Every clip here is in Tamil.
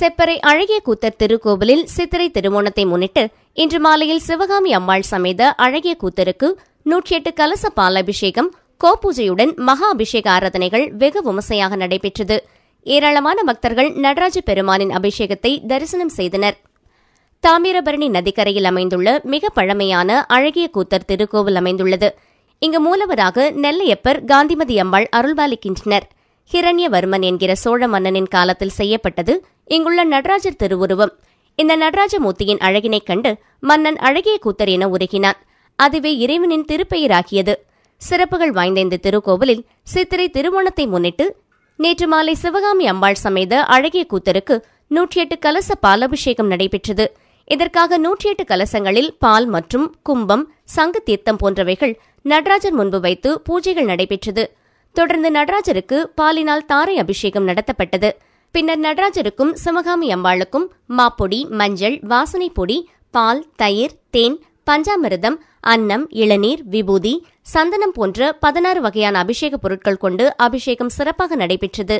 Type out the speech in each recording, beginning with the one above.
செப்பறை அழகிய கூத்தர் திருக்கோவிலில் சித்திரை திருவோணத்தை முன்னிட்டு இன்று மாலையில் சிவகாமி அம்பாள் சமேத அழகிய கூத்தருக்கு 108 கலச பாலாபிஷேகம் கோபூஜையுடன் மகா அபிஷேக ஆராதனைகள் வெகு விமர்சையாக நடைபெற்றது. ஏராளமான பக்தர்கள் நடராஜ பெருமானின் அபிஷேகத்தை தரிசனம் செய்தனர். தாமிரபரணி நதிக்கரையில் அமைந்துள்ள மிக பழமையான அழகிய கூத்தர் திருக்கோவில் அமைந்துள்ளது. இங்கு மூலவராக நெல்லையப்பர் காந்திமதி அம்பாள் அருள்பாலிக்கின்றனர். ஹிரண்யவர்மன் என்கிற சோழ மன்னனின் காலத்தில் செய்யப்பட்டது இங்குள்ள நடராஜர் திருவுருவம். இந்த நடராஜமூர்த்தியின் அழகினைக் கண்டு மன்னன் அழகிய கூத்தர் என உருகினான். அதுவே இறைவனின் திருப்பெயராகியது. சிறப்புகள் வாய்ந்த இந்த திருக்கோவிலில் சித்திரை திருவோணத்தை முன்னிட்டு நேற்று மாலை சிவகாமி அம்பாள் சமேத அழகிய கூத்தருக்கு 108 கலச பாலாபிஷேகம் நடைபெற்றது. இதற்காக 108 கலசங்களில் பால் மற்றும் கும்பம், சங்கு தீர்த்தம் போன்றவைகள் நடராஜர் முன்பு வைத்து பூஜைகள் நடைபெற்றது. தொடர்ந்து நடராஜருக்கு பாலினால் தாரை அபிஷேகம் நடத்தப்பட்டது. பின்னர் நடராஜருக்கும் சிவகாமி அம்பாளுக்கும் மாப்பொடி, மஞ்சள், வாசனை பொடி, பால், தயிர், தேன், பஞ்சாமிர்தம், அன்னம், இளநீர், விபூதி, சந்தனம் போன்ற 16 வகையான அபிஷேக பொருட்கள் கொண்டு அபிஷேகம் சிறப்பாக நடைபெற்றது.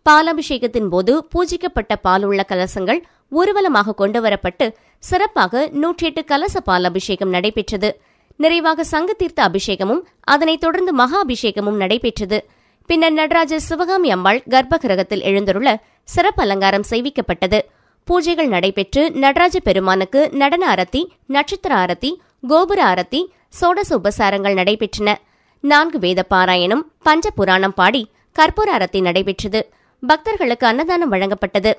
பாலாபிஷேகத்தின் போது பூஜிக்கப்பட்ட பால் உள்ள கலசங்கள் ஊர்வலமாக கொண்டுவரப்பட்டு சிறப்பாக 108 கலச பாலாபிஷேகம் நடைபெற்றது. நிறைவாக சங்கு தீர்த்த அபிஷேகமும் அதனைத் தொடர்ந்து மகா அபிஷேகமும் நடைபெற்றது. பின்னர் நடராஜர் சிவகாமி அம்பாள் கர்ப்பகிரகத்தில் எழுந்தருள சிறப்பு அலங்காரம் செய்விக்கப்பட்டது. பூஜைகள் நடைபெற்று நடராஜ பெருமானுக்கு நடன அரத்தி, நட்சத்திர அரத்தி, கோபுர அரத்தி, சோடச உபசாரங்கள் நடைபெற்றன. 4 வேத பாராயணம், பஞ்ச புராணம் பாடி கற்பூர அரத்தி நடைபெற்றது. பக்தர்களுக்கு அன்னதானம் வழங்கப்பட்டது.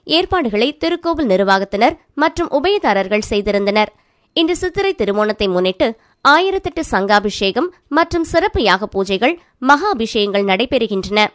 ஏற்பாடுகளை திருக்கோவில் நிர்வாகத்தினர் மற்றும் உபயதாரர்கள் செய்திருந்தனர். இன்று சித்திரை திருவோணத்தை முன்னிட்டு 1008 சங்காபிஷேகம் மற்றும் சிறப்பு யாக பூஜைகள், மகா அபிஷேகங்கள் நடைபெறுகின்றன.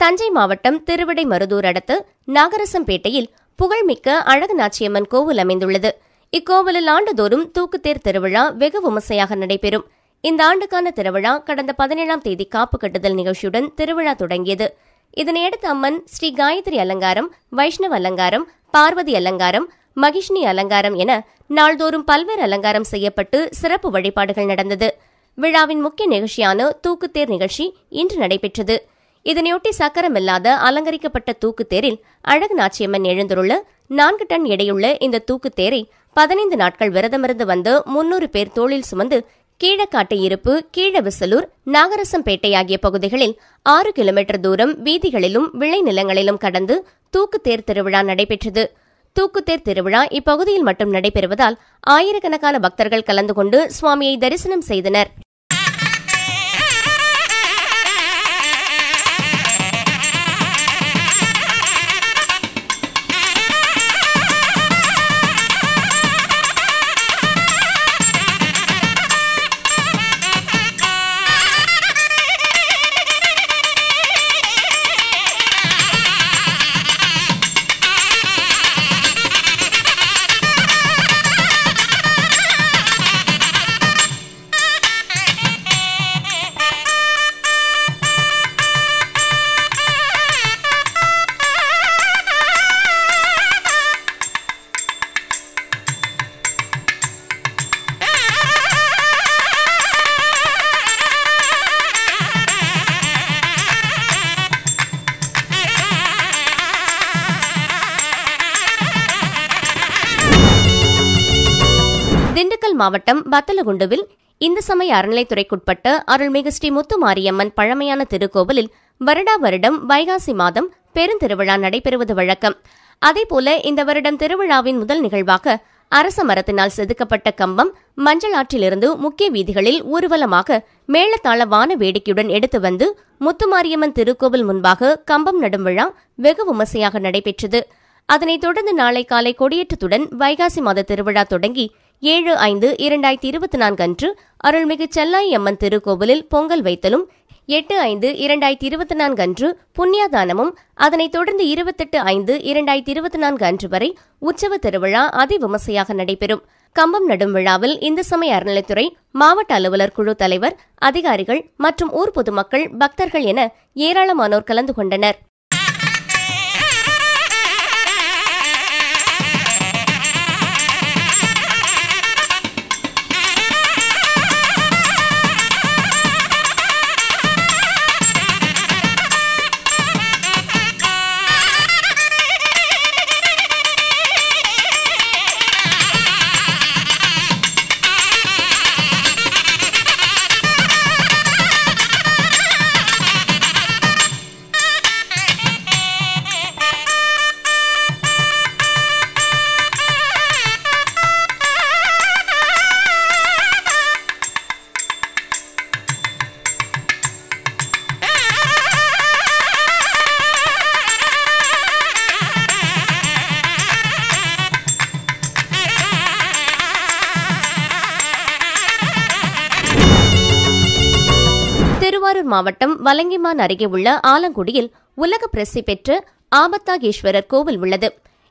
தஞ்சை மாவட்டம் திருவிடைமருதூர் அடுத்த நாகரசம்பேட்டையில் புகழ்மிக்க அழகுநாச்சியம்மன் கோவில் அமைந்துள்ளது. இக்கோவிலில் ஆண்டுதோறும் தூக்குத்தேர் திருவிழா வெகு விமர்சையாக நடைபெறும். இந்த ஆண்டுக்கான திருவிழா கடந்த 17ஆம் தேதி காப்பு கட்டுதல் நிகழ்ச்சியுடன் திருவிழா தொடங்கியது. இதனையடுத்து அம்மன் ஸ்ரீ காயத்ரி அலங்காரம், வைஷ்ணவ அலங்காரம், பார்வதி அலங்காரம், மகிஷ்ணி அலங்காரம் என நாள்தோறும் பல்வேறு அலங்காரம் செய்யப்பட்டு சிறப்பு வழிபாடுகள் நடந்தது. விழாவின் முக்கிய நிகழ்ச்சியான தூக்குத்தேர் நிகழ்ச்சி இன்று நடைபெற்றது. இதனையொட்டி சக்கரமில்லாத அலங்கரிக்கப்பட்ட தூக்குத்தேரில் அழகுநாச்சியம்மன் எழுந்துள்ள 4 டன் எடையுள்ள இந்த தூக்குத்தேரை 15 நாட்கள் விரதமிருந்து வந்து 300 பேர் தோளில் சுமந்து கீழக்காட்டு இருப்பு, கீழவிசலூர், நாகரசம்பேட்டை ஆகிய பகுதிகளில் 6 கிலோமீட்டர் தூரம் வீதிகளிலும் விளைநிலங்களிலும் கடந்து தூக்குத்தேர் திருவிழா நடைபெற்றது. தூக்குத்தேர் திருவிழா இப்பகுதியில் மட்டும் நடைபெறுவதால் ஆயிரக்கணக்கான பக்தர்கள் கலந்து கொண்டு சுவாமியை தரிசனம் செய்தனர். திண்டுக்கல் மாவட்டம் பத்தலகுண்டுவில் இந்து சமய அறநிலைத்துறைக்குட்பட்ட அருள்மிகு ஸ்ரீ முத்துமாரியம்மன் பழமையான திருக்கோவிலில் வருடா வருடம் வைகாசி மாதம் பெருந்திருவிழா நடைபெறுவது வழக்கம். அதேபோல இந்த வருடம் திருவிழாவின் முதல் நிகழ்வாக அரச மரத்தினால் செதுக்கப்பட்ட கம்பம் மஞ்சள் ஆற்றிலிருந்து முக்கிய வீதிகளில் ஊர்வலமாக மேளதாள வான வேடிக்கையுடன் எடுத்து வந்து முத்துமாரியம்மன் திருக்கோவில் முன்பாக கம்பம் நடும் விழா வெகு விமர்சையாக நடைபெற்றது. அதனைத் தொடர்ந்து நாளை காலை கொடியேற்றத்துடன் வைகாசி மாத திருவிழா தொடங்கி 7/5/2024 அன்று அருள்மிகு செல்லாயி அம்மன் திருக்கோவிலில் பொங்கல் வைத்தலும், 8/5/2024 அன்று புண்ணியாதானமும், அதனைத் தொடர்ந்து 28/5/2024 அன்று வரை உற்சவ திருவிழா அதிவிமர்சையாக நடைபெறும். கம்பம் நடும் விழாவில் இந்து சமய அறநிலைத்துறை மாவட்ட அலுவலர் குழு தலைவர், அதிகாரிகள் மற்றும் ஊர் பொதுமக்கள், பக்தர்கள் என ஏராளமானோர் கலந்து கொண்டனர். திருவள்ளூர் மாவட்டம் வலங்கிமான் அருகே உள்ள ஆலங்குடியில் உலக பிரசித்தி பெற்ற ஆபத்தாகேஸ்வரர் கோவில் உள்ளது.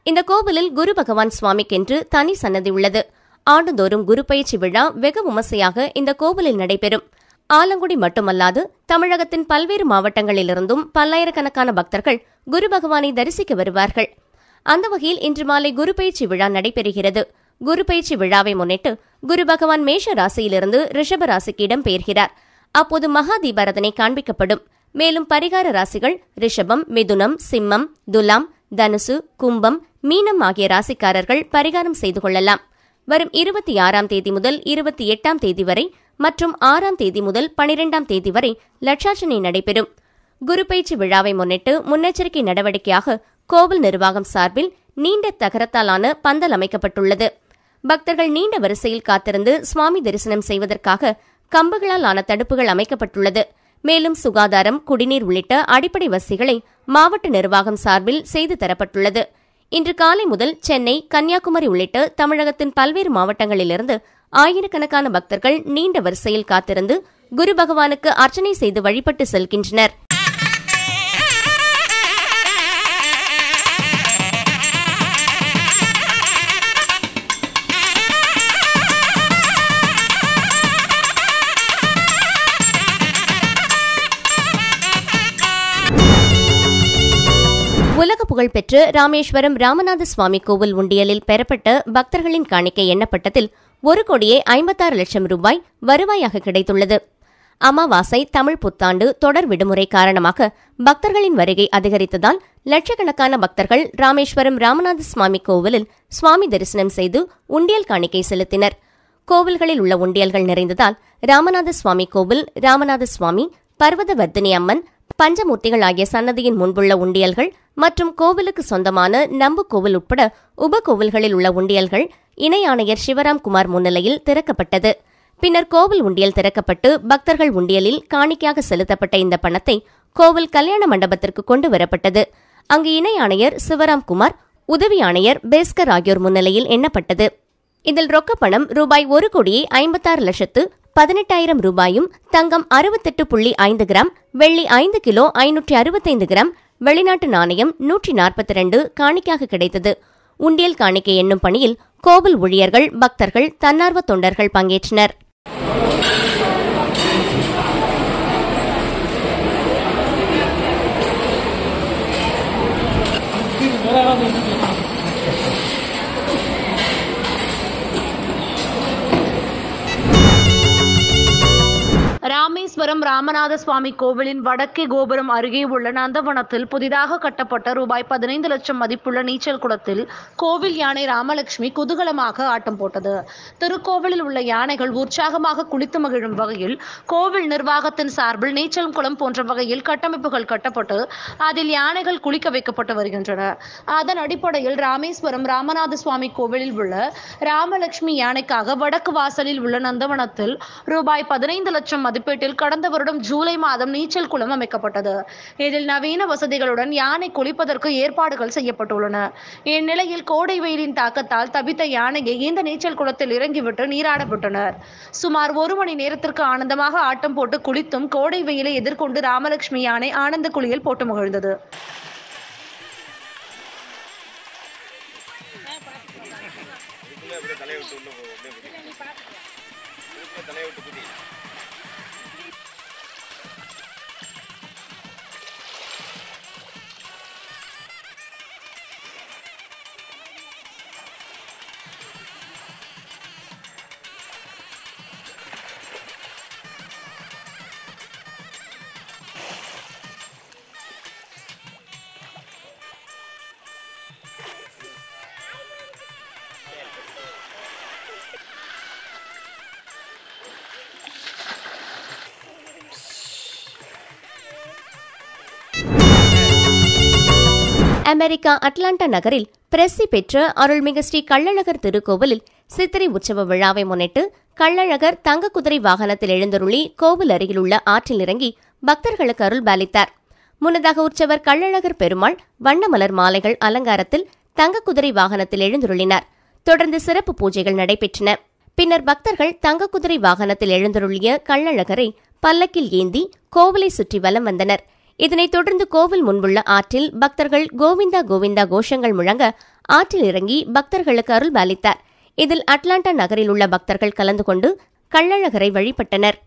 இந்த கோவிலில் குரு பகவான் சுவாமிக்கென்று தனி சன்னதி உள்ளது. ஆண்டுதோறும் குரு பயிற்சி விழா வெகு விமர்சையாக இந்த கோவிலில் நடைபெறும். ஆலங்குடி மட்டுமல்லாது தமிழகத்தின் பல்வேறு மாவட்டங்களிலிருந்தும் பல்லாயிரக்கணக்கான பக்தர்கள் குரு பகவானை தரிசிக்க வருவார்கள். அந்த வகையில் இன்று மாலை குரு பயிற்சி விழா நடைபெறுகிறது. குரு பயிற்சி விழாவை முன்னிட்டு குரு பகவான் மேஷ ராசியிலிருந்து ரிஷப ராசிக்கு இடம்பெயர்கிறார். அப்போது மகா தீபாரதனை காண்பிக்கப்படும். மேலும் பரிகார ராசிகள் ரிஷபம், மிதுனம், சிம்மம், துலாம், தனுசு, கும்பம், மீனம் ஆகிய ராசிக்காரர்கள் பரிகாரம் செய்து கொள்ளலாம். வரும் 26ஆம் தேதி முதல் 28ஆம் தேதி வரை மற்றும் 6ஆம் தேதி முதல் 12ஆம் தேதி வரை லட்சார்ச்சனை நடைபெறும். குரு பயிற்சி விழாவை முன்னிட்டு முன்னெச்சரிக்கை நடவடிக்கையாக கோவில் நிர்வாகம் சார்பில் நீண்ட தகரத்தாலான பந்தல் அமைக்கப்பட்டுள்ளது. பக்தர்கள் நீண்ட வரிசையில் காத்திருந்து சுவாமி தரிசனம் செய்வதற்காக கம்புகளால் ஆன தடுப்புகள் அமைக்கப்பட்டுள்ளது. மேலும் சுகாதாரம், குடிநீர் உள்ளிட்ட அடிப்படை வசதிகளை மாவட்ட நிர்வாகம் சார்பில் செய்து தரப்பட்டுள்ளது. இன்று காலை முதல் சென்னை, கன்னியாகுமரி உள்ளிட்ட தமிழகத்தின் பல்வேறு மாவட்டங்களிலிருந்து ஆயிரக்கணக்கான பக்தர்கள் நீண்ட வரிசையில் காத்திருந்து குரு பகவானுக்கு அர்ச்சனை செய்து வழிபட்டு செல்கின்றனர். உலக புகழ்பெற்ற ராமேஸ்வரம் ராமநாத சுவாமி கோவில் உண்டியலில் பெறப்பட்ட பக்தர்களின் காணிக்கை எண்ணப்பட்டதில் 1,56,00,000 ரூபாய் வருவாயாக கிடைத்துள்ளது. அமாவாசை, தமிழ் புத்தாண்டு, தொடர் விடுமுறை காரணமாக பக்தர்களின் வருகை அதிகரித்ததால் லட்சக்கணக்கான பக்தர்கள் ராமேஸ்வரம் ராமநாத சுவாமி கோவிலில் சுவாமி தரிசனம் செய்து உண்டியல் காணிக்கை செலுத்தினர். கோவில்களில் உள்ள உண்டியல்கள் நிறைந்ததால் ராமநாத சுவாமி கோவில், ராமநாத சுவாமி, பர்வதவர்தினி அம்மன், பஞ்சமூர்த்திகள் ஆகிய சன்னதியின் முன்புள்ள உண்டியல்கள் மற்றும் கோவிலுக்கு சொந்தமான நம்பு கோவில் உட்பட உப கோவில்களில் உள்ள உண்டியல்கள் இணை ஆணையர் சிவராம் குமார் முன்னிலையில் திறக்கப்பட்டது. பின்னர் கோவில் உண்டியல் திறக்கப்பட்டு பக்தர்கள் உண்டியலில் காணிக்கையாக செலுத்தப்பட்ட இந்த பணத்தை கோவில் கல்யாண மண்டபத்திற்கு கொண்டு வரப்பட்டது. அங்கு இணை ஆணையர் சிவராம் குமார், உதவி ஆணையர் பேஸ்கர் ஆகியோர் முன்னிலையில் எண்ணப்பட்டது. இதில் ரொக்கப்பணம் ரூபாய் 1,56,18,000 ரூபாயும், தங்கம் 68.5 கிராம், வெள்ளி 5 கிலோ 565 கிராம், வெளிநாட்டு நாணயம் 142 காணிக்கையாக கிடைத்தது. உண்டியல் காணிக்கை எண்ணும் பணியில் கோவில் ஊழியர்கள், பக்தர்கள், தன்னார்வ தொண்டர்கள் பங்கேற்றனர். ராமேஸ்வரம் ராமநாத சுவாமி கோவிலின் வடக்கே கோபுரம் அருகே உள்ள நந்தவனத்தில் புதிதாக கட்டப்பட்ட ரூபாய் 15 லட்சம் மதிப்புள்ள நீச்சல் குளத்தில் கோவில் யானை ராமலட்சுமி குதூகலமாக ஆட்டம் போட்டது. திருக்கோவிலில் உள்ள யானைகள் உற்சாகமாக குளித்து மகிழும் வகையில் கோவில் நிர்வாகத்தின் சார்பில் நீச்சல் குளம் போன்ற வகையில் கட்டமைப்புகள் கட்டப்பட்டு அதில் யானைகள் குளிக்க வைக்கப்பட்டு வருகின்றன. அதன் அடிப்படையில் ராமேஸ்வரம் ராமநாத சுவாமி கோவிலில் உள்ள ராமலட்சுமி யானைக்காக வடக்கு வாசலில் உள்ள நந்தவனத்தில் ரூபாய் 15 லட்சம் மதிப்பீட்டில் கடந்த வருடம் ஜூலை மாதம் நீச்சல் குளம் அமைக்கப்பட்டது. இதில் நவீன வசதிகளுடன் யானை குளிப்பதற்கு ஏற்பாடுகள் செய்யப்பட்டுள்ளன. இந்நிலையில் கோடை வெயிலின் தாக்கத்தால் தவித்த யானையை இந்த நீச்சல் குளத்தில் இறங்கிவிட்டு நீராட விட்டனர். சுமார் 1 மணி நேரத்திற்கு ஆனந்தமாக ஆட்டம் போட்டு குளித்தும் கோடை வெயிலை எதிர்கொண்டு ராமலட்சுமி யானை ஆனந்த குளியல் போட்டு மகிழ்ந்தது. அமெரிக்கா அட்லாண்டா நகரில் பிரசித்தி பெற்ற அருள்மிகு ஸ்ரீ கள்ளழகர் திருக்கோவிலில் சித்திரை உற்சவ விழாவை முன்னிட்டு கள்ளழகர் தங்க குதிரை வாகனத்தில் எழுந்தருளி கோவில் அருகில் உள்ள ஆற்றில் இறங்கி பக்தர்களுக்கு அருள் பாலித்தார். முன்னதாக உற்சவர் கள்ளழகர் பெருமாள் வண்ணமலர் மாலைகள் அலங்காரத்தில் தங்க குதிரை வாகனத்தில் எழுந்தருளினார். தொடர்ந்து சிறப்பு பூஜைகள் நடைபெற்றன. பின்னர் பக்தர்கள் தங்க குதிரை வாகனத்தில் எழுந்தருளிய கள்ளழகரை பல்லக்கில் ஏந்தி கோவிலை சுற்றி வலம் வந்தனர். இதனைத் தொடர்ந்து கோவில் முன்புள்ள ஆற்றில் பக்தர்கள் கோவிந்தா கோவிந்தா கோஷங்கள் முழங்க ஆற்றில் இறங்கி பக்தர்களுக்கு அருள் பாலித்தார். இதில் அட்லாண்டா நகரில் உள்ள பக்தர்கள் கலந்து கொண்டு கள்ளழகரை வழிபட்டனர்.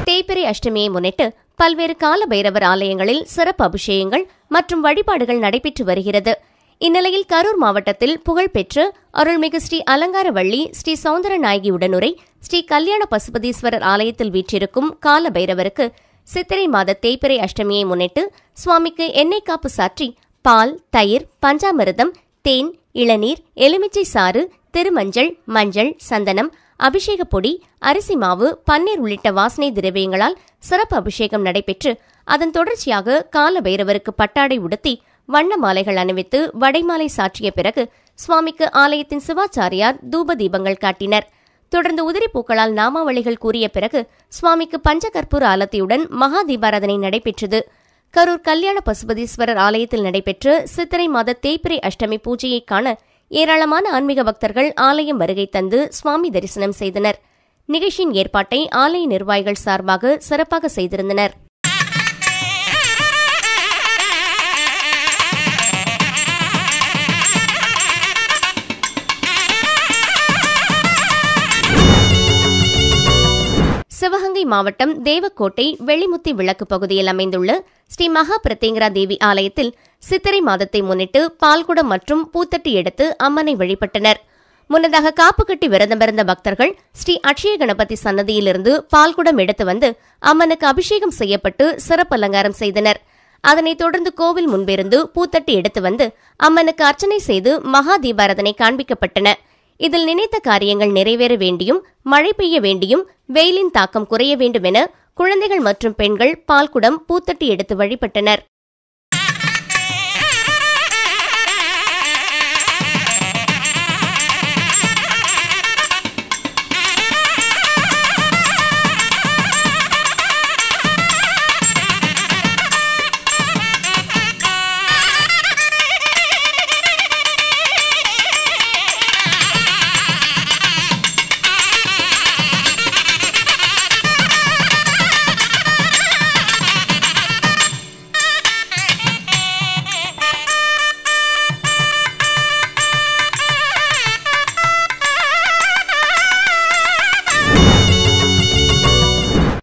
தேய்பிறை அஷ்டமியை முன்னிட்டு பல்வேறு கால பைரவர் ஆலயங்களில் சிறப்பு அபிஷேகங்கள் மற்றும் வழிபாடுகள் நடைபெற்று வருகிறது. இந்நிலையில் கரூர் மாவட்டத்தில் புகழ்பெற்ற அருள்மிகு ஸ்ரீ அலங்காரவள்ளி ஸ்ரீ சௌந்தரநாயகி உடனுரை ஸ்ரீ கல்யாண பசுபதீஸ்வரர் ஆலயத்தில் வீற்றிருக்கும் கால பைரவருக்கு சித்திரை மாத தேய்பிறை அஷ்டமியை முன்னிட்டு சுவாமிக்கு எண்ணெய் காப்பு சாற்றி பால், தயிர், பஞ்சாமிர்தம், தேன், இளநீர், எலுமிச்சை சாறு, திருமஞ்சள், மஞ்சள், சந்தனம், அபிஷேக பொடி, அரிசி மாவு, பன்னீர் உள்ளிட்ட வாசனை திரவியங்களால் சிறப்பு அபிஷேகம் நடைபெற்று அதன் தொடர்ச்சியாக கால பைரவருக்கு பட்டாடை உடுத்தி வண்ண மாலைகள் அணிவித்து வடைமாலை சாற்றிய பிறகு சுவாமிக்கு ஆலயத்தின் சிவாச்சாரியார் தூப தீபங்கள் காட்டினர். தொடர்ந்து உதிரி பூக்களால் நாமாவளிகள் கூறிய பிறகு சுவாமிக்கு பஞ்சகற்பூர ஆலத்தியுடன் மகா தீபாராதனை நடைபெற்றது. கரூர் கல்யாண பசுபதீஸ்வரர் ஆலயத்தில் நடைபெற்ற சித்திரை மாத தேய்பிறை அஷ்டமி பூஜையை காண ஏராளமான ஆன்மீக பக்தர்கள் ஆலயம் வருகை தந்து சுவாமி தரிசனம் செய்தனர். நிகழ்ச்சியின் ஏற்பாட்டை ஆலய நிர்வாகிகள் சார்பாக சிறப்பாக செய்திருந்தனர். சிவகங்கை மாவட்டம் தேவக்கோட்டை வெள்ளிமுத்தி விளக்கு பகுதியில் அமைந்துள்ள ஸ்ரீ மகா பிரத்யங்கரா தேவி ஆலயத்தில் சித்திரை மாதத்தை முன்னிட்டு பால்குடம் மற்றும் பூத்தட்டி எடுத்து அம்மனை வழிபட்டனர். முன்னதாக காப்பு கட்டி விரதமிருந்த பக்தர்கள் ஸ்ரீ அட்சய கணபதி சன்னதியிலிருந்து பால்குடம் எடுத்து வந்து அம்மனுக்கு அபிஷேகம் செய்யப்பட்டு சிறப்பு அலங்காரம் செய்தனர். அதனைத் தொடர்ந்து கோவில் முன்பிருந்து பூத்தட்டி எடுத்து வந்து அம்மனுக்கு அர்ச்சனை செய்து மகா தீபாராதனை காண்பிக்கப்பட்டன. இதில் நினைத்த காரியங்கள் நிறைவேற வேண்டியும், மழை பெய்ய வேண்டியும், வெயிலின் தாக்கம் குறைய வேண்டும் என குழந்தைகள் மற்றும் பெண்கள் பால்குடம், பூத்தட்டி எடுத்து வழிபட்டனர்.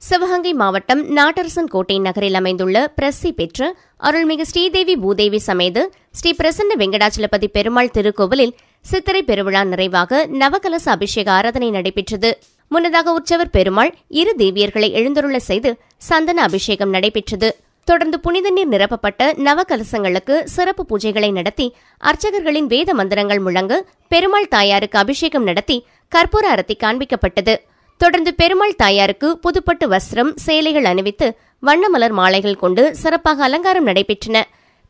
சிவகங்கை மாவட்டம் நாட்டரசன் கோட்டை நகரில் அமைந்துள்ள பிரசித்தி பெற்ற அருள்மிகு ஸ்ரீதேவி பூதேவி சமேத ஸ்ரீ பிரசன்ன வெங்கடாச்சலபதி பெருமாள் திருக்கோவிலில் சித்திரை பெருவிழா நிறைவாக நவகலச அபிஷேக ஆராதனை நடைபெற்றது. முன்னதாக உற்சவர் பெருமாள் இரு தேவியர்களை எழுந்தருள செய்து சந்தன அபிஷேகம் நடைபெற்றது. தொடர்ந்து புனித நீர் நிரப்பப்பட்ட நவகலசங்களுக்கு சிறப்பு பூஜைகளை நடத்தி அர்ச்சகர்களின் வேத மந்திரங்கள் முழங்க பெருமாள் தாயாருக்கு அபிஷேகம் நடத்தி கற்பூர அரத்தி காண்பிக்கப்பட்டது. தொடர்ந்து பெருமாள் தாயாருக்கு புதுப்பட்டு வஸ்திரம், சேலைகள் அணிவித்து வண்ணமலர் மாலைகள் கொண்டு சிறப்பாக அலங்காரம் நடைபெற்றன.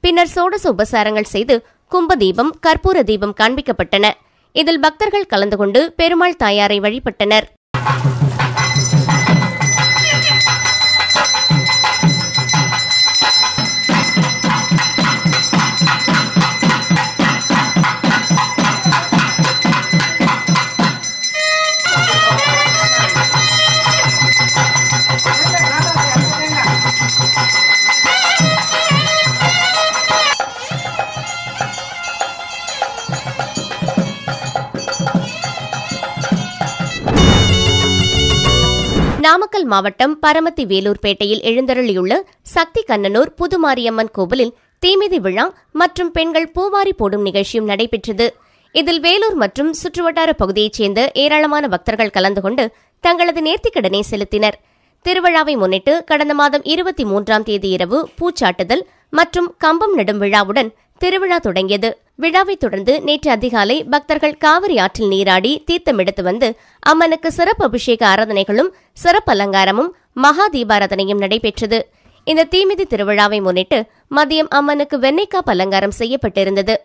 பின்னர் சோடச உபசாரங்கள் செய்து கும்ப தீபம், கற்பூர தீபம் காண்பிக்கப்பட்டன. இதில் பக்தர்கள் கலந்து கொண்டு பெருமாள் தாயாரை வழிபட்டனர். நாமக்கல் மாவட்டம் பரமத்தி வேலூர்பேட்டையில் எழுந்தருளியுள்ள சக்தி கண்ணனூர் புதுமாரியம்மன் கோவிலில் தீமிதி விழா மற்றும் பெண்கள் பூவாரி போடும் நிகழ்ச்சியும் நடைபெற்றது. இதில் வேலூர் மற்றும் சுற்றுவட்டார பகுதியைச் சேர்ந்த ஏராளமான பக்தர்கள் கலந்து கொண்டு தங்களது நேர்த்திக்கடனை செலுத்தினர். திருவிழாவை முன்னிட்டு கடந்த மாதம் 23ஆம் தேதி இரவு பூச்சாட்டுதல் மற்றும் கம்பம் நடும் விழாவுடன் திருவிழா தொடங்கியது. விழாவைத் தொடர்ந்து நேற்று அதிகாலை பக்தர்கள் காவிரி ஆற்றில் நீராடி தீர்த்தம் எடுத்து வந்து அம்மனுக்கு சிறப்பு அபிஷேக ஆராதனைகளும் சிறப்பு அலங்காரமும் மகா தீபாராதனையும் நடைபெற்றது. இந்த தீமிதி திருவிழாவை முன்னிட்டு மதியம் அம்மனுக்கு வெண்ணெய்க்காப்பு அலங்காரம் செய்யப்பட்டிருந்தது.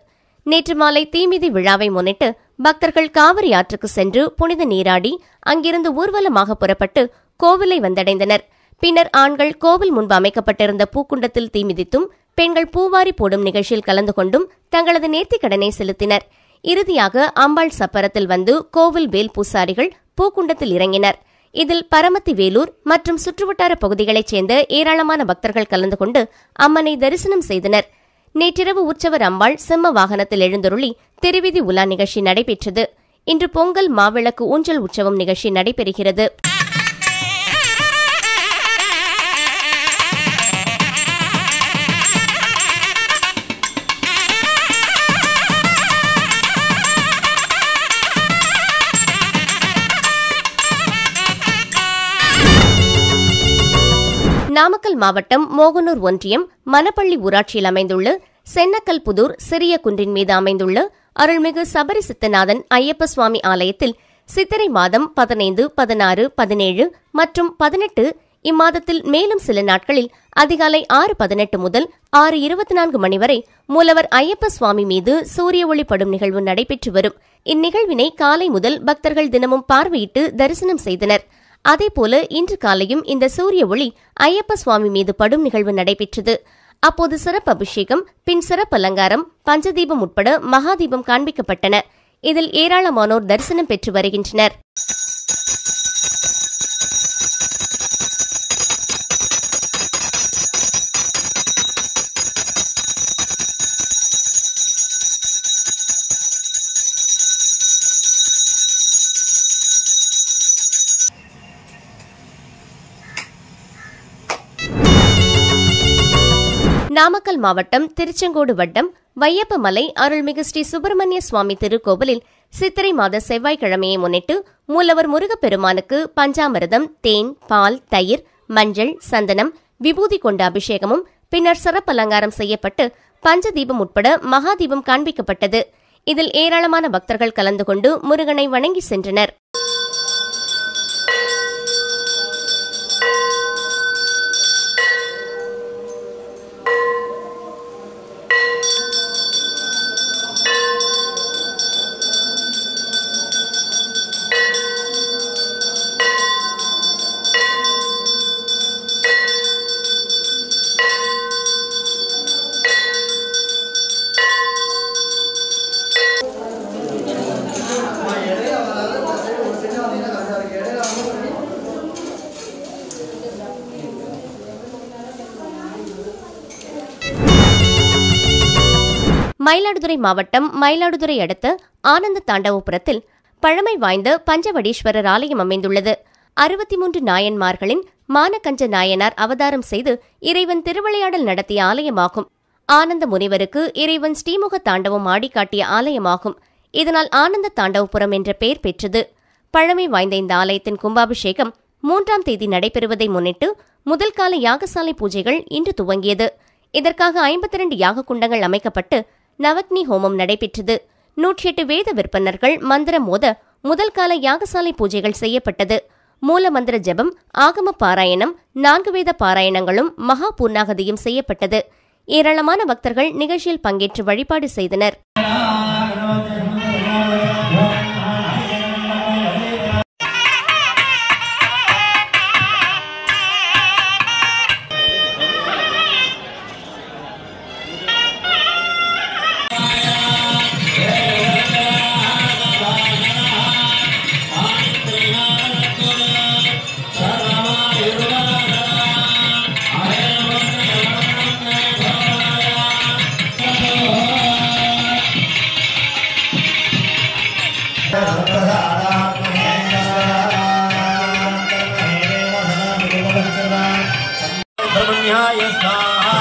நேற்று மாலை தீமிதி விழாவை முன்னிட்டு பக்தர்கள் காவிரி ஆற்றுக்கு சென்று புனித நீராடி அங்கிருந்து ஊர்வலமாக புறப்பட்டு கோவிலை வந்தடைந்தனர். பின்னர் ஆண்கள் கோவில் முன்பு அமைக்கப்பட்டிருந்த பூக்குண்டத்தில் தீமிதித்தும் பெண்கள் பூவாரி போடும் நிகழ்ச்சியில் கலந்து கொண்டும் தங்களது நேர்த்திக்கடனை செலுத்தினர். இறுதியாக அம்பாள் சப்பரத்தில் வந்து கோவில் வேல் பூசாரிகள் பூக்குண்டத்தில் இறங்கினர். இதில் பரமத்தி வேலூர் மற்றும் சுற்றுவட்டார பகுதிகளைச் சேர்ந்த ஏராளமான பக்தர்கள் கலந்து கொண்டு அம்மனை தரிசனம் செய்தனர். நேற்றிரவு உற்சவர் அம்பாள் சிம்ம வாகனத்தில் எழுந்தருளி திருவிதி உலா நிகழ்ச்சி நடைபெற்றது. இன்று பொங்கல் மாவிளக்கு ஊஞ்சல் உற்சவம் நிகழ்ச்சி நடைபெறுகிறது. நாமக்கல் மாவட்டம் மோகனூர் ஒன்றியம் மணப்பள்ளி ஊராட்சியில் அமைந்துள்ள சென்னக்கல் புதூர் சிறிய குன்றின் மீது அமைந்துள்ள அருள்மிகு சபரி சித்தநாதன் ஐயப்ப சுவாமி ஆலயத்தில் சித்திரை மாதம் 15, 16, 17 மற்றும் 18 இம்மாதத்தில் மேலும் சில நாட்களில் அதிகாலை 6:18 முதல் 6:24 மணி வரை மூலவர் ஐயப்ப சுவாமி மீது சூரிய ஒளி படும் நிகழ்வு நடைபெற்று வரும். இந்நிகழ்வினை காலை முதல் பக்தர்கள் தினமும் பார்வையிட்டு தரிசனம் செய்தனர். அதேபோல இன்று காலையும் இந்த சூரிய ஒளி ஐயப்ப சுவாமி மீது படும் நிகழ்வு நடைபெற்றது. அப்போது சிறப்பு அபிஷேகம், பின் சிறப்பு அலங்காரம், பஞ்சதீபம் உட்பட மகாதீபம் காண்பிக்கப்பட்டன. இதில் ஏராளமானோர் தரிசனம் பெற்று வருகின்றனர். நாமக்கல் மாவட்டம் திருச்செங்கோடு வட்டம் வையப்பமலை அருள்மிகு ஸ்ரீ சுப்பிரமணிய சுவாமி திருக்கோவிலில் சித்திரை மாத செவ்வாய்க்கிழமையை முன்னிட்டு மூலவர் முருகப்பெருமானுக்கு பஞ்சாமிர்தம், தேன், பால், தயிர், மஞ்சள், சந்தனம், விபூதி கொண்ட அபிஷேகமும் பின்னர் சிறப்பு அலங்காரம் செய்யப்பட்டு பஞ்சதீபம் உட்பட மகாதீபம் காண்பிக்கப்பட்டது. இதில் ஏராளமான பக்தர்கள் கலந்து கொண்டு முருகனை வணங்கி சென்றனர். மயிலாடுதுறை மாவட்டம் மயிலாடுதுறை அடுத்த ஆனந்த தாண்டவபுரத்தில் பழமை வாய்ந்த பஞ்சவடீஸ்வரர் ஆலயம் அமைந்துள்ளது. 63 நாயன்மார்களின் மானகஞ்ச நாயனார் அவதாரம் செய்து இறைவன் திருவிளையாடல் நடத்திய ஆலயமாகும். ஆனந்த முனிவருக்கு இறைவன் ஸ்ரீமுக தாண்டவம் ஆடிக்காட்டிய ஆலயமாகும். இதனால் ஆனந்த தாண்டவபுரம் என்ற பெயர் பெற்றது. பழமை வாய்ந்த இந்த ஆலயத்தின் கும்பாபிஷேகம் 3ஆம் தேதி நடைபெறுவதை முன்னிட்டு முதல் கால யாகசாலை பூஜைகள் இன்று துவங்கியது. இதற்காக 52 யாக குண்டங்கள் அமைக்கப்பட்டு நவக்னி ஹோமம் நடைபெற்றது. 108 வேத விற்பனர்கள் மந்திரம் மோத முதல் கால யாகசாலை பூஜைகள் செய்யப்பட்டது. மூல மந்திர ஜபம், ஆகம பாராயணம், 4 வேத பாராயணங்களும் மகா பூர்ணாகதியும் செய்யப்பட்டது. ஏராளமான பக்தர்கள் நிகழ்ச்சியில் பங்கேற்று வழிபாடு செய்தனர். ब्रह्मण्याय स्वाहा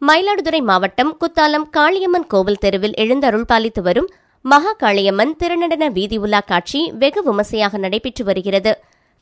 மயிலாடுதுறை மாவட்டம் குத்தாலம் காளியம்மன் கோவில் தெருவில் எழுந்தருள் பாலித்து வரும் மகா காளியம்மன் திருநடன வீதி உலா காட்சி வெகு விமர்சையாக நடைபெற்று வருகிறது.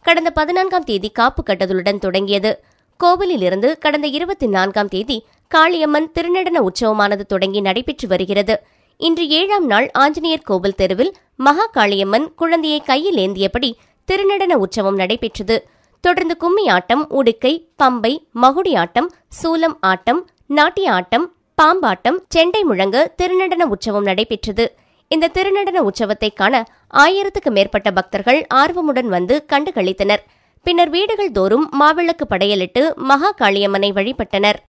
கடந்த 14ஆம் தேதி காப்பு கட்டுதலுடன் தொடங்கியது. கோவிலிலிருந்து கடந்த 24ஆம் தேதி காளியம்மன் திருநடன உற்சவமானது தொடங்கி நடைபெற்று வருகிறது. இன்று 7ஆம் நாள் ஆஞ்சநேயர் கோவில் தெருவில் மகா காளியம்மன் குழந்தையை கையில் ஏந்தியபடி திருநடன உற்சவம் நடைபெற்றது. தொடர்ந்து கும்மி ஆட்டம், உடுக்கை, பம்பை, மகுடி ஆட்டம், சூலம் ஆட்டம், நாட்டிய ஆட்டம், பாம்பாட்டம், செண்டை முழங்க திருநடன உற்சவம் நடைபெற்றது. இந்த திருநடன உற்சவத்தை காண 1000க்கும் மேற்பட்ட பக்தர்கள் ஆர்வமுடன் வந்து கண்டுகளித்தனர். பின்னர் வீடுகள் தோறும் மாவிளக்கு படையலிட்டு மகா காளியம்மனை வழிபட்டனர்.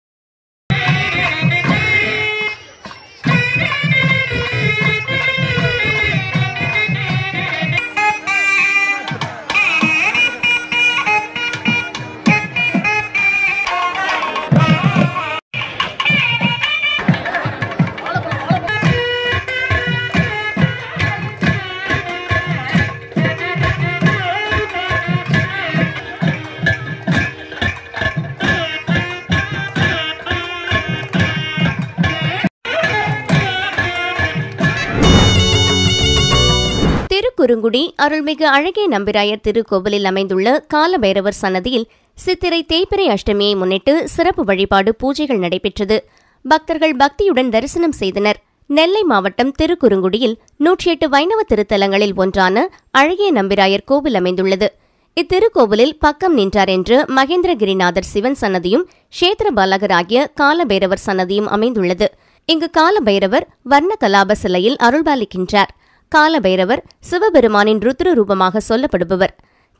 திருக்குறுங்குடி அருள்மிகு அழகிய நம்பிராயர் திருக்கோவிலில் அமைந்துள்ள காலபைரவர் சன்னதியில் சித்திரை தேய்பிறை அஷ்டமியை முன்னிட்டு சிறப்பு வழிபாடு பூஜைகள் நடைபெற்றது. பக்தர்கள் பக்தியுடன் தரிசனம் செய்தனர். நெல்லை மாவட்டம் திருக்குறுங்குடியில் 108 வைணவ திருத்தலங்களில் ஒன்றான அழகிய நம்பிராயர் கோவில் அமைந்துள்ளது. இத்திருக்கோவிலில் பக்கம் நின்றார் என்று மகேந்திரகிரிநாதர் சிவன் சன்னதியும் கஷேத்திரபாலகர் ஆகிய காலபைரவர் சன்னதியும் அமைந்துள்ளது. இங்கு காலபைரவர் வர்ண கலாப சிலையில் அருள்பாலிக்கின்றார். காலபைரவர் சிவபெருமானின் ருத்ர ரூபமாக சொல்லப்படுபவர்.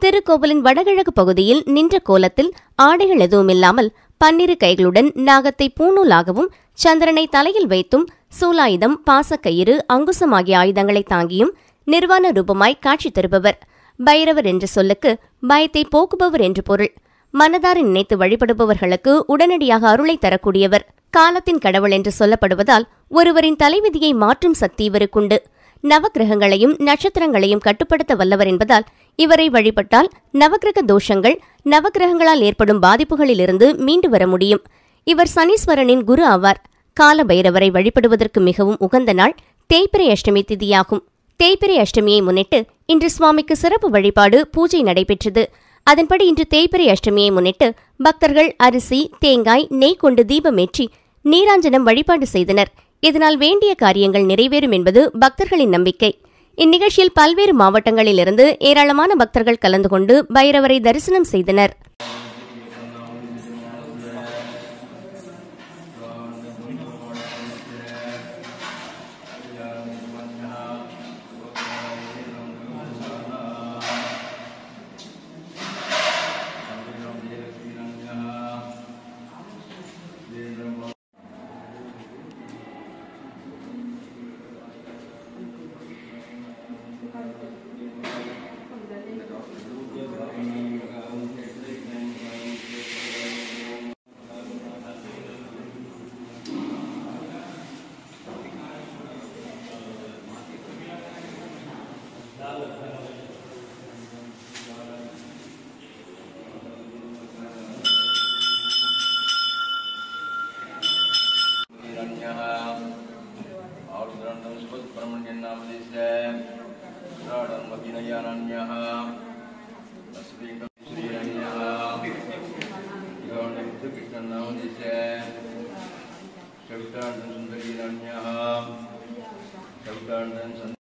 திருக்கோவிலின் வடகிழக்கு பகுதியில் நின்ற கோலத்தில் ஆடைகள் எதுவுமில்லாமல் 12 கைகளுடன் நாகத்தை பூநூலாகவும் சந்திரனை தலையில் வைத்தும் சூலாயுதம், பாசக்கயிறு, அங்குசம் ஆகிய ஆயுதங்களை தாங்கியும் நிர்வாண ரூபமாய் காட்சி தருபவர். பைரவர் என்ற சொல்லுக்கு பயத்தை போக்குபவர் என்று பொருள். மனதார நினைத்து வழிபடுபவர்களுக்கு உடனடியாக அருளை தரக்கூடியவர். காலத்தின் கடவுள் என்று சொல்லப்படுவதால் ஒருவரின் தலைவிதியை மாற்றும் சக்தி இவருக்குண்டு. நவக்கிரகங்களையும் நட்சத்திரங்களையும் கட்டுப்படுத்த வல்லவர் என்பதால் இவரை வழிபட்டால் நவக்கிரக தோஷங்கள், நவக்கிரகங்களால் ஏற்படும் பாதிப்புகளிலிருந்து மீண்டு வர முடியும். இவர் சனீஸ்வரனின் குரு ஆவார். காலபைரவரை வழிபடுவதற்கு மிகவும் உகந்த நாள் தேய்பிறை அஷ்டமி திதியாகும். தேய்பிறை அஷ்டமியை முன்னிட்டு இன்று சுவாமிக்கு சிறப்பு வழிபாடு பூஜை நடைபெற்றது. அதன்படி இன்று தேய்பிறை அஷ்டமியை முன்னிட்டு பக்தர்கள் அரிசி, தேங்காய், நெய் கொண்டு தீபமேற்றி நீராஞ்சனம் வழிபாடு செய்தனர். இதனால் வேண்டிய காரியங்கள் நிறைவேறும் என்பது பக்தர்களின் நம்பிக்கை. இந்நிகழ்ச்சியில் பல்வேறு மாவட்டங்களிலிருந்து ஏராளமான பக்தர்கள் கலந்து கொண்டு பைரவரை தரிசனம் செய்தனர். Shanti